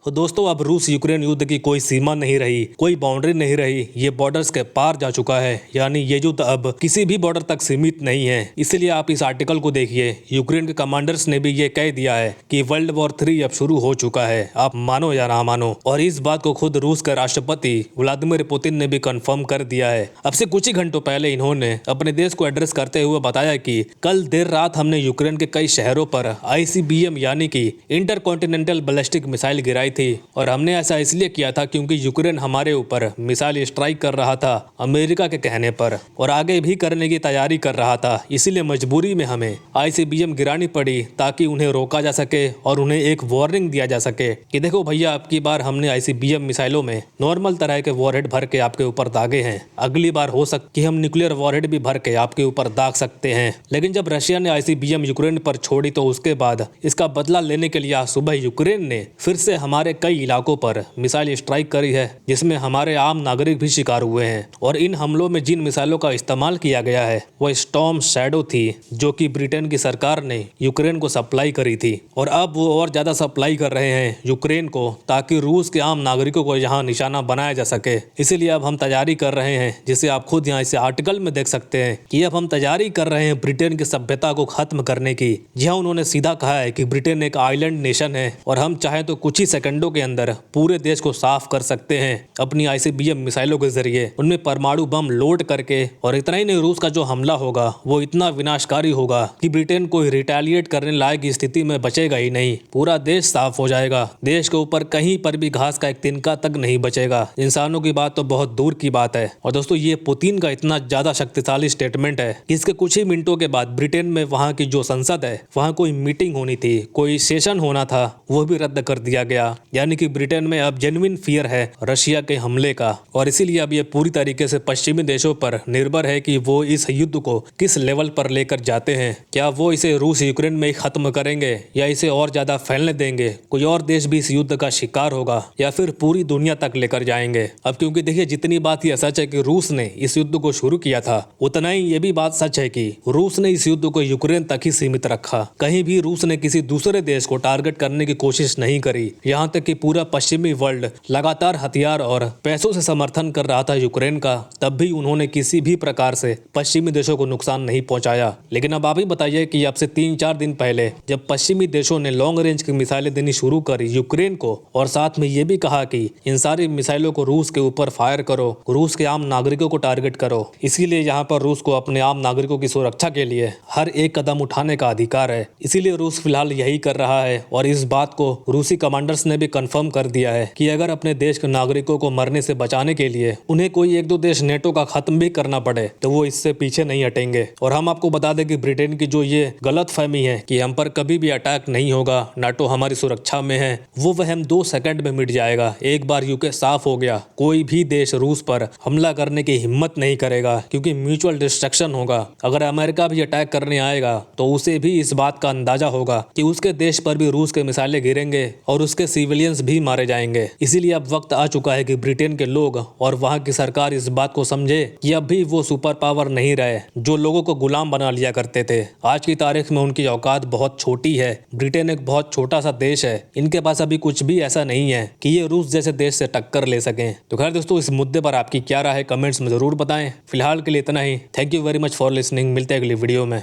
तो दोस्तों अब रूस यूक्रेन युद्ध की कोई सीमा नहीं रही, कोई बाउंड्री नहीं रही, ये बॉर्डर्स के पार जा चुका है। यानी ये युद्ध अब किसी भी बॉर्डर तक सीमित नहीं है। इसलिए आप इस आर्टिकल को देखिए, यूक्रेन के कमांडर्स ने भी ये कह दिया है कि वर्ल्ड वॉर 3 अब शुरू हो चुका है, आप मानो या ना मानो। और इस बात को खुद रूस के राष्ट्रपति व्लादिमीर पुतिन ने भी कंफर्म कर दिया है। अब से कुछ ही घंटों पहले इन्होंने अपने देश को एड्रेस करते हुए बताया कि कल देर रात हमने यूक्रेन के कई शहरों पर ICBM यानी कि इंटरकॉन्टिनेंटल बैलिस्टिक मिसाइल गिराई थी। और हमने ऐसा इसलिए किया था क्योंकि यूक्रेन हमारे ऊपर मिसाइल स्ट्राइक कर रहा था अमेरिका के कहने पर, और आगे भी करने की तैयारी कर रहा था। इसीलिए मजबूरी में हमें ICBM गिरानी पड़ी ताकि उन्हें रोका जा सके और उन्हें एक वार्निंग दिया जा सके कि देखो भैया, अब की बार हमने ICBM मिसाइलों में नॉर्मल तरह के वॉरहेड भर के आपके ऊपर दागे हैं, अगली बार हो सकती कि हम न्यूक्लियर वॉरहेड भी भर के आपके ऊपर दाग सकते हैं। लेकिन जब रशिया ने ICBM यूक्रेन पर छोड़ी तो उसके बाद इसका बदला लेने के लिए आज सुबह यूक्रेन ने फिर से हमारे कई इलाकों पर मिसाइल स्ट्राइक करी है, जिसमें हमारे आम नागरिक भी शिकार हुए हैं। और इन हमलों में जिन मिसाइलों का इस्तेमाल किया गया है वो स्टॉर्म शैडो थी, जो कि ब्रिटेन की सरकार ने यूक्रेन को सप्लाई करी थी। और अब वो और ज्यादा सप्लाई कर रहे हैं यूक्रेन को, ताकि रूस के आम नागरिकों को यहाँ निशाना बनाया जा सके। इसीलिए अब हम तैयारी कर रहे हैं, जिसे आप खुद यहाँ इस आर्टिकल में देख सकते हैं कि अब हम तैयारी कर रहे हैं ब्रिटेन की सभ्यता को खत्म करने की। जी हाँ, उन्होंने सीधा कहा है कि ब्रिटेन एक आइलैंड नेशन है और हम चाहें तो कुछ ही सेकंडों के अंदर पूरे देश को साफ कर सकते हैं अपनी ICBM मिसाइलों के जरिए, उनमें परमाणु बम लोड करके। और इतना ही नहीं, रूस का जो हमला होगा वो इतना विनाशकारी होगा कि ब्रिटेन को रिटेलिएट करने लायक स्थिति में बचेगा ही नहीं, पूरा देश साफ हो जाएगा। देश के ऊपर कहीं पर भी घास का एक तिनका तक नहीं बचेगा। इंसानों की बात तो बहुत दूर की बात है। और दोस्तों, ये पुतिन का इतना ज्यादा शक्तिशाली स्टेटमेंट है कि इसके कुछ ही मिनटों के बाद ब्रिटेन में वहाँ की जो संसद है, वहाँ कोई मीटिंग होनी थी, कोई सेशन होना था, वो भी रद्द कर दिया गया। यानी कि ब्रिटेन में अब जेन्युइन फियर है रशिया के हमले का। और इसीलिए अब ये पूरी तरीके से पश्चिमी देशों पर निर्भर है कि वो इस युद्ध को किस लेवल पर लेकर जाते हैं। क्या वो इसे रूस यूक्रेन में ही खत्म करेंगे या इसे और ज्यादा फैलने देंगे, कोई और देश भी इस युद्ध का शिकार होगा, या फिर पूरी दुनिया तक लेकर जाएंगे। अब क्योंकि देखिए, जितनी बात यह सच है कि रूस ने इस युद्ध को शुरू किया था, उतना ही ये भी बात सच है कि रूस ने इस युद्ध को यूक्रेन तक ही सीमित रखा। कहीं भी रूस ने किसी दूसरे देश को टारगेट करने की कोशिश नहीं करी। यहाँ तक कि पूरा पश्चिमी वर्ल्ड लगातार हथियार और पैसों से समर्थन कर रहा था यूक्रेन का, तब भी उन्होंने किसी भी प्रकार से पश्चिमी देशों को नुकसान नहीं पहुंचाया। लेकिन अब आप ही बताइए कि अब से 3-4 दिन पहले जब पश्चिमी देशों ने लॉन्ग रेंज की मिसाइलें देनी शुरू करी यूक्रेन को, और साथ में ये भी कहा कि इन सारी मिसाइलों को रूस के ऊपर फायर करो, रूस के आम नागरिकों को टारगेट करो। इसीलिए यहाँ पर रूस को अपने आम नागरिकों की सुरक्षा के लिए हर एक कदम उठाने का अधिकार है। इसीलिए रूस फिलहाल यही कर रहा है। और इस बात को रूसी कमांडर्स ने भी कंफर्म कर दिया है कि अगर अपने देश के नागरिकों को मरने से बचाने के लिए उन्हें कोई 1-2 देश नेटो का खत्म भी करना पड़े तो वो इससे पीछे नहीं हटेंगे। और हम आपको बता दें कि ब्रिटेन की जो ये गलत फहमी है कि हम पर कभी भी अटैक नहीं होगा, नाटो हमारी सुरक्षा में है, वो वहम 2 सेकंड में मिट जाएगा। एक बार यूके साफ हो गया, कोई भी देश रूस पर हमला करने की हिम्मत नहीं करेगा, क्योंकि म्यूचुअल डिस्ट्रक्शन होगा। अगर अमेरिका भी अटैक करने आएगा तो उसे भी इस बात का अंदाजा होगा कि उसके देश पर भी रूस के मिसाइलें गिरेंगे और उसके सिविलियंस भी मारे जाएंगे। इसीलिए अब वक्त आ चुका है कि ब्रिटेन के लोग और वहां की सरकार इस बात को समझे कि अब भी वो सुपर पावर नहीं रहे जो लोगों को गुलाम बना लिया करते थे। आज की तारीख में उनकी औकात बहुत छोटी है। ब्रिटेन एक बहुत छोटा सा देश है, इनके पास अभी कुछ भी ऐसा नहीं है कि ये रूस जैसे देश से टक्कर ले सकें। तो खैर दोस्तों, इस मुद्दे पर आपकी क्या राय है कमेंट्स में जरूर बताएं। फिलहाल के लिए इतना ही। Thank you very much for listening. मिलते हैं अगली वीडियो में।